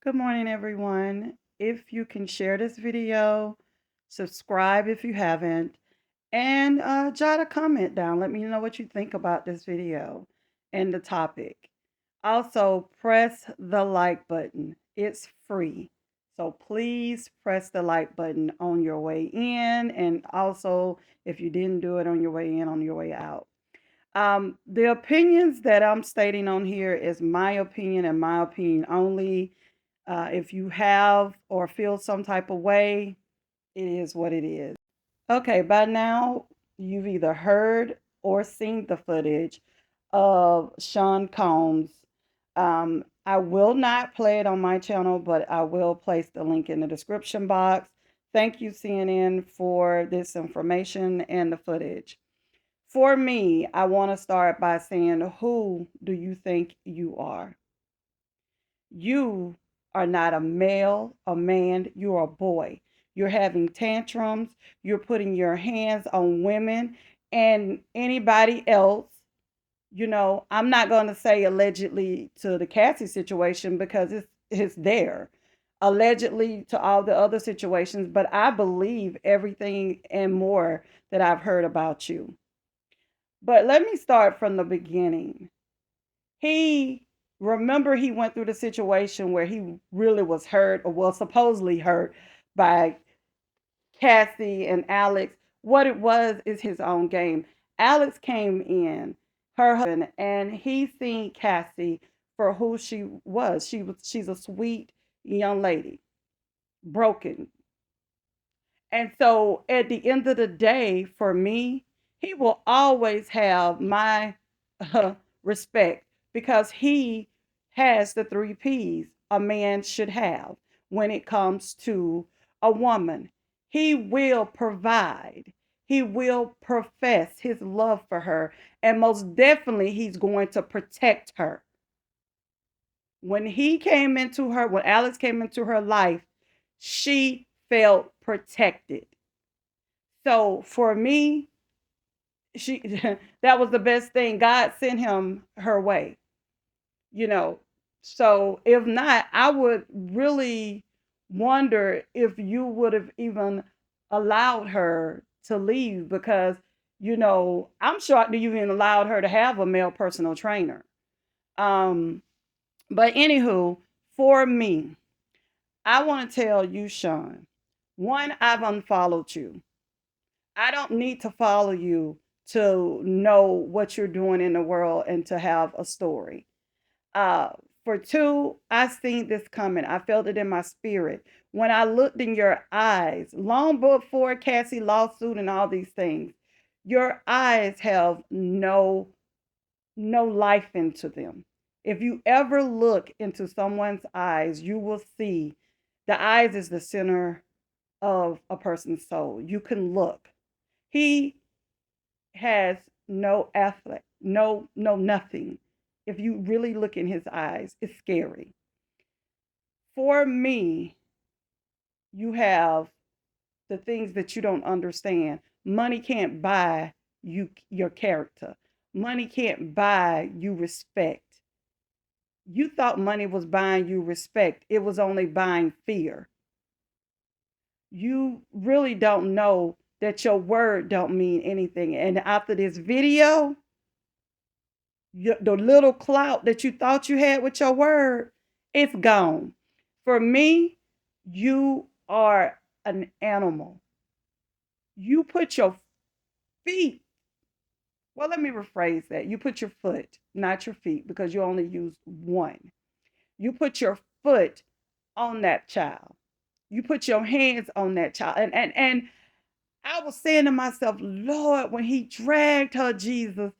Good morning, everyone. If you can share this video, subscribe if you haven't, and jot a comment down. Let me know what you think about this video and the topic. Also, press the like button. It's free. So please press the like button on your way in, and also if you didn't do it on your way in, on your way out. The opinions that I'm stating on here is my opinion and my opinion only. If you have or feel some type of way, it is what it is. Okay, by now you've either heard or seen the footage of Sean Combs. I will not play it on my channel, but I will place the link in the description box. Thank you, CNN, for this information and the footage. For me, I want to start by saying, who do you think you are? You are not a male, a man, you're a boy. You're having tantrums, you're putting your hands on women and anybody else. I'm not going to say allegedly to the Cassie situation because it's there. Allegedly to all the other situations, but I believe everything and more that I've heard about you. But let me start from the beginning. He remember he went through the situation where he really was hurt, or well, supposedly hurt by Cassie and Alex. What it was is his own game. Alex came in, her husband, and he seen Cassie for who she was. She's a sweet young lady, broken. And so at the end of the day, for me, he will always have my respect because he has the three P's a man should have when it comes to a woman. He will provide, he will profess his love for her, and most definitely, he's going to protect her. When Alex came into her life, she felt protected. So for me, she that was the best thing. God sent him her way, you know. So if not, I would really wonder if you would have even allowed her to leave because I'm shocked that you even allowed her to have a male personal trainer. Um, but anywho, for me, I want to tell you, Sean, one, I've unfollowed you. I don't need to follow you to know what you're doing in the world and to have a story. Uh, for two, I seen this coming. I felt it in my spirit. When I looked in your eyes, long before Cassie lawsuit and all these things, your eyes have no life into them. If you ever look into someone's eyes, you will see the eyes is the center of a person's soul. You can look. He has no athlete, no nothing. If you really look in his eyes, it's scary. For me, you have the things that you don't understand. Money can't buy your character. Money can't buy you respect. You thought money was buying you respect. It was only buying fear. You really don't know that your word don't mean anything. And after this video, the little clout that you thought you had with your word, it's gone. For me, you are an animal. You put your feet, well, let me rephrase that. You put your foot, not your feet, because you only use one. You put your foot on that child. You put your hands on that child. And I was saying to myself, Lord, when he dragged her, Jesus,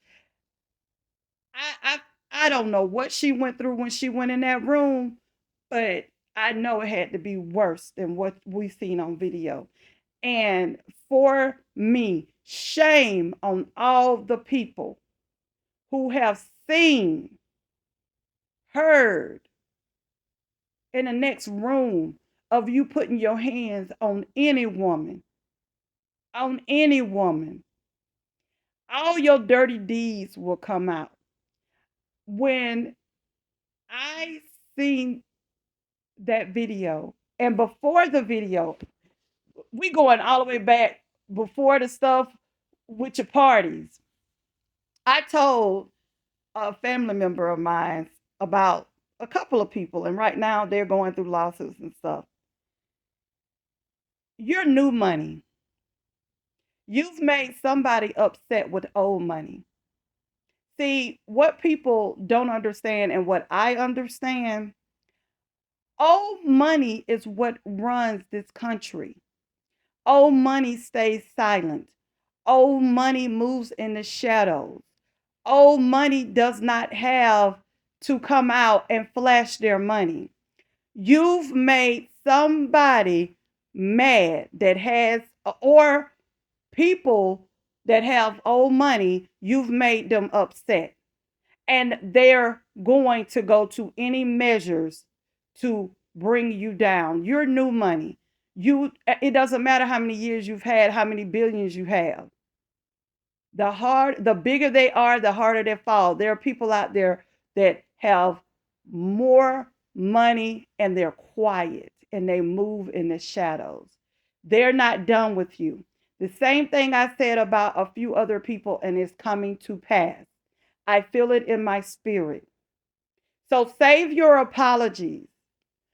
I I I don't know what she went through when she went in that room, but I know it had to be worse than what we've seen on video. And for me, shame on all the people who have seen, heard in the next room of you putting your hands on any woman. All your dirty deeds will come out. When I seen that video. And before the video, we going all the way back before the stuff with your parties. I told a family member of mine about a couple of people, and right now they're going through lawsuits and stuff. Your new money, you've made somebody upset with old money. See, what people don't understand and what I understand, old money is what runs this country. Old money stays silent. Old money moves in the shadows. Old money does not have to come out and flash their money. You've made somebody mad that has, or people that have old money, you've made them upset. And they're going to go to any measures to bring you down. Your new money. It doesn't matter how many years you've had, how many billions you have. The bigger they are, the harder they fall. There are people out there that have more money and they're quiet and they move in the shadows. They're not done with you. The same thing I said about a few other people, and it's coming to pass. I feel it in my spirit. So save your apologies.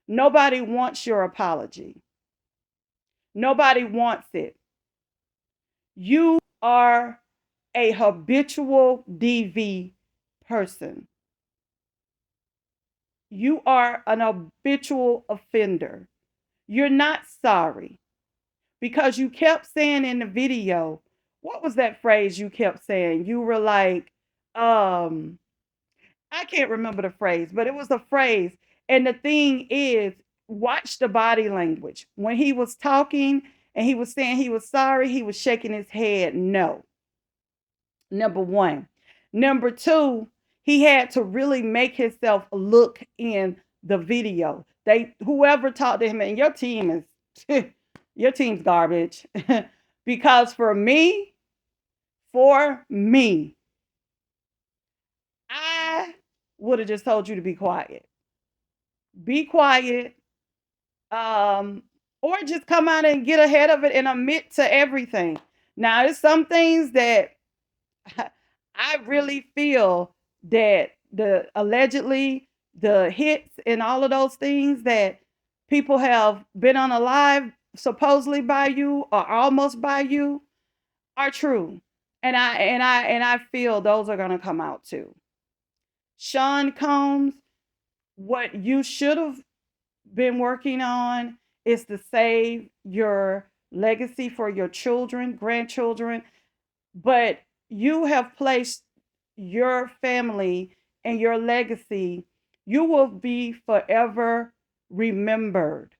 Nobody wants your apology. Nobody wants it. You are a habitual DV person. You are an habitual offender. You're not sorry because you kept saying in the video, what was that phrase you kept saying? You were like, I can't remember the phrase, but it was a phrase. And the thing is, watch the body language. When he was talking and he was saying he was sorry, he was shaking his head no. Number one. Number two, he had to really make himself look in the video. Whoever talked to him, and your team is your team's garbage. Because for me, I would have just told you to be quiet. Be quiet. Um, or just come out and get ahead of it and admit to everything. Now, there's some things that I really feel that the allegedly the hits and all of those things that people have been on alive supposedly by you or almost by you are true. And I feel those are gonna come out too. Sean Combs, what you should have been working on is to save your legacy for your children, grandchildren, but you have placed your family and your legacy. You will be forever remembered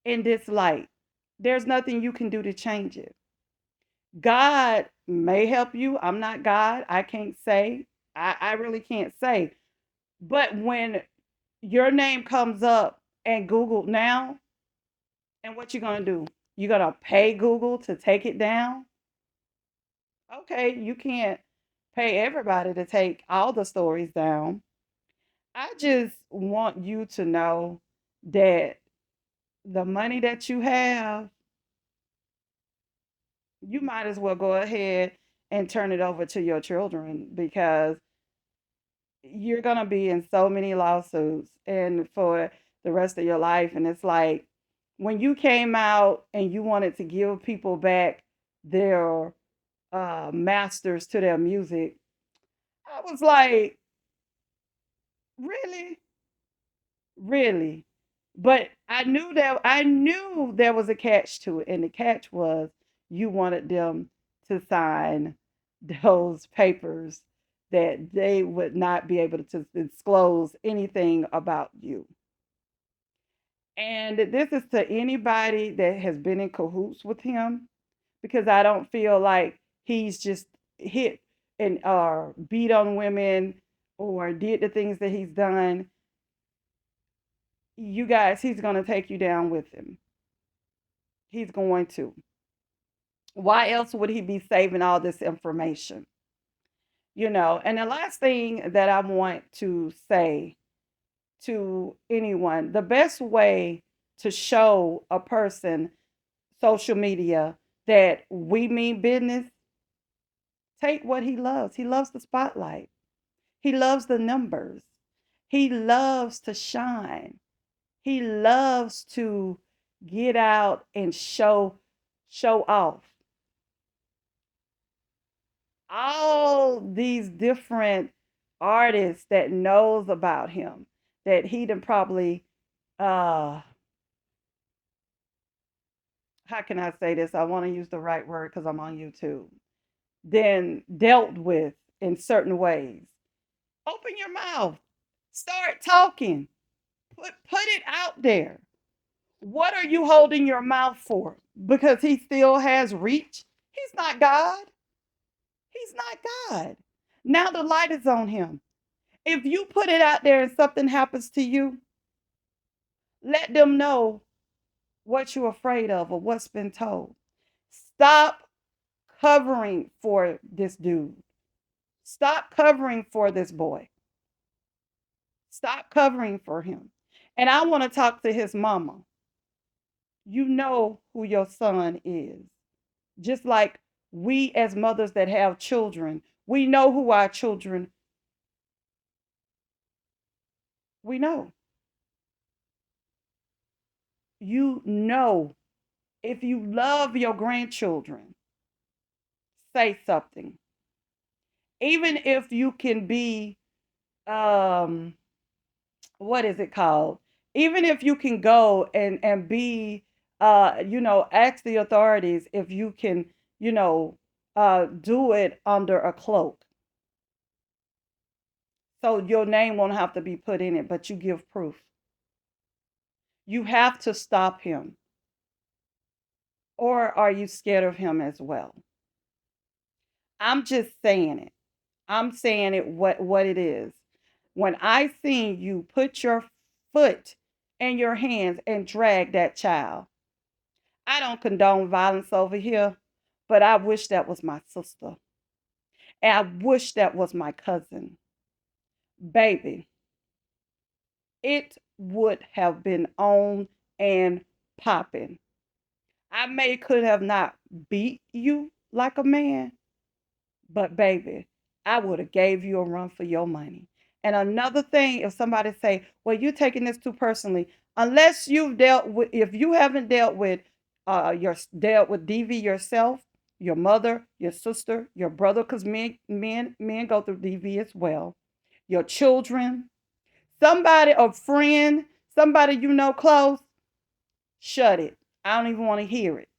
in this light. There's nothing you can do to change it. God may help you. I'm not God. I can't say. I really can't say. But when your name comes up and Google now, and what you gonna do? You gonna pay Google to take it down? Okay, you can't pay everybody to take all the stories down. I just want you to know that the money that you have, you might as well go ahead and turn it over to your children because you're going to be in so many lawsuits and for the rest of your life. And it's like when you came out and you wanted to give people back their masters to their music, I was like, really? Really? But I knew there was a catch to it, and the catch was you wanted them to sign those papers that they would not be able to disclose anything about you. And this is to anybody that has been in cahoots with him, because I don't feel like he's just hit and beat on women or did the things that he's done. You guys, he's going to take you down with him. He's going to. Why else would he be saving all this information? And the last thing that I want to say to anyone. The best way to show a person social media that we mean business, take what he loves. He loves the spotlight. He loves the numbers. He loves to shine. He loves to get out and show off all these different artists that knows about him that he done probably uh how can I say this? I want to use the right word because I'm on YouTube. Then dealt with in certain ways. Open your mouth. Start talking. Put it out there. What are you holding your mouth for? Because he still has reach? He's not God. He's not God. Now the light is on him. If you put it out there and something happens to you, let them know what you're afraid of or what's been told. Stop covering for this dude. Stop covering for this boy. Stop covering for him. And I want to talk to his mama. You know who your son is. Just like we, as mothers that have children, we know who our children, we know. You know, if you love your grandchildren, say something. Even if you can be, um, what is it called? Even if you can go and be, ask the authorities if you can, you know, do it under a cloak, so your name won't have to be put in it, but you give proof. You have to stop him, or are you scared of him as well? I'm just saying it. I'm saying it what it is. When I seen you put your foot in your hands and drag that child, I don't condone violence over here, but I wish that was my sister. And I wish that was my cousin. Baby, it would have been on and popping. I may could have not beat you like a man, but baby, I would have gave you a run for your money. And another thing, if somebody say, "Well, you're taking this too personally," unless you've dealt with, if you haven't your dealt with DV yourself, your mother, your sister, your brother, because men go through DV as well. Your children, somebody, a friend, somebody you know close, shut it. I don't even want to hear it.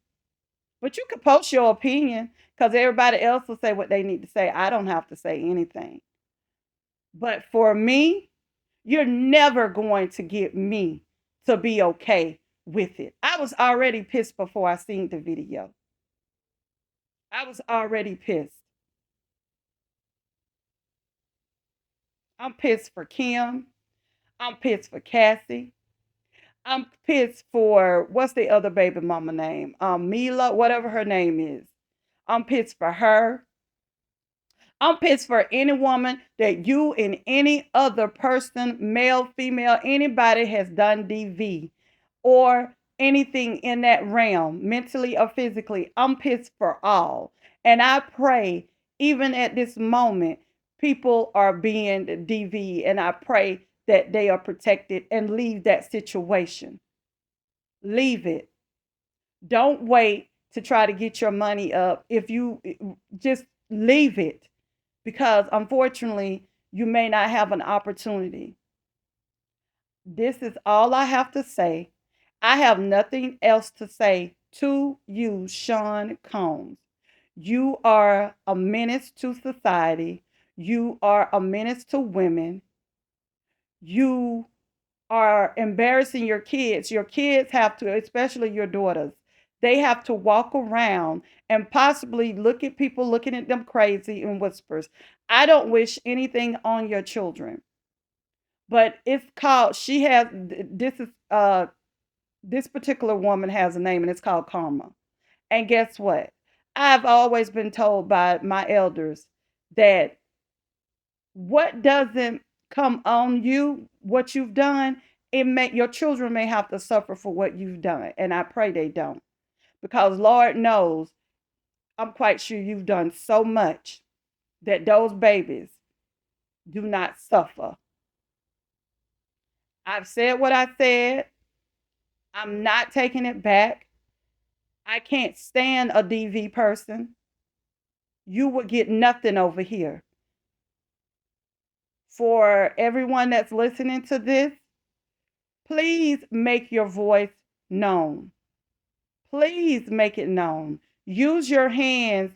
But you can post your opinion because everybody else will say what they need to say. I don't have to say anything. But for me, you're never going to get me to be okay with it. I was already pissed before I seen the video. I was already pissed. I'm pissed for Kim. I'm pissed for Cassie. I'm pissed for what's the other baby mama name? Mila, whatever her name is. I'm pissed for her. I'm pissed for any woman that you and any other person, male, female, anybody has done DV or anything in that realm, mentally or physically. I'm pissed for all. And I pray, even at this moment, people are being DV, and I pray that they are protected and leave that situation. Leave it. Don't wait to try to get your money up. If you just leave it, because unfortunately, you may not have an opportunity. This is all I have to say. I have nothing else to say to you, Sean Combs. You are a menace to society. You are a menace to women. You are embarrassing your kids. Your kids have to, especially your daughters, they have to walk around and possibly look at people looking at them crazy and whispers. I don't wish anything on your children, but it's called, she has, this particular woman has a name and it's called karma. And guess what? I've always been told by my elders that what doesn't come on you, what you've done, your children may have to suffer for what you've done. And I pray they don't. Because Lord knows, I'm quite sure you've done so much that those babies do not suffer. I've said what I said. I'm not taking it back. I can't stand a DV person. You would get nothing over here. For everyone that's listening to this, please make your voice known. Please make it known. Use your hands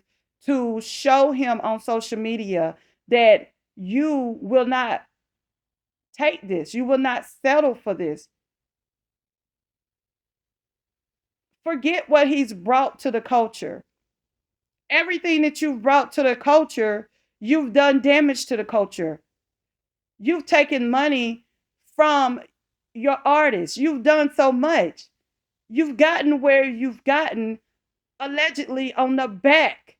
to show him on social media that you will not take this. You will not settle for this. Forget what he's brought to the culture. Everything that you've brought to the culture, you've done damage to the culture. You've taken money from your artists. You've done so much. You've gotten where you've gotten allegedly on the back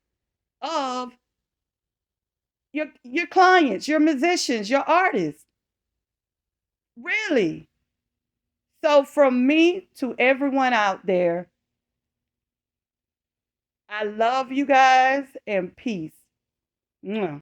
of your clients, your musicians, your artists. Really. So from me to everyone out there, I love you guys and peace. Mwah.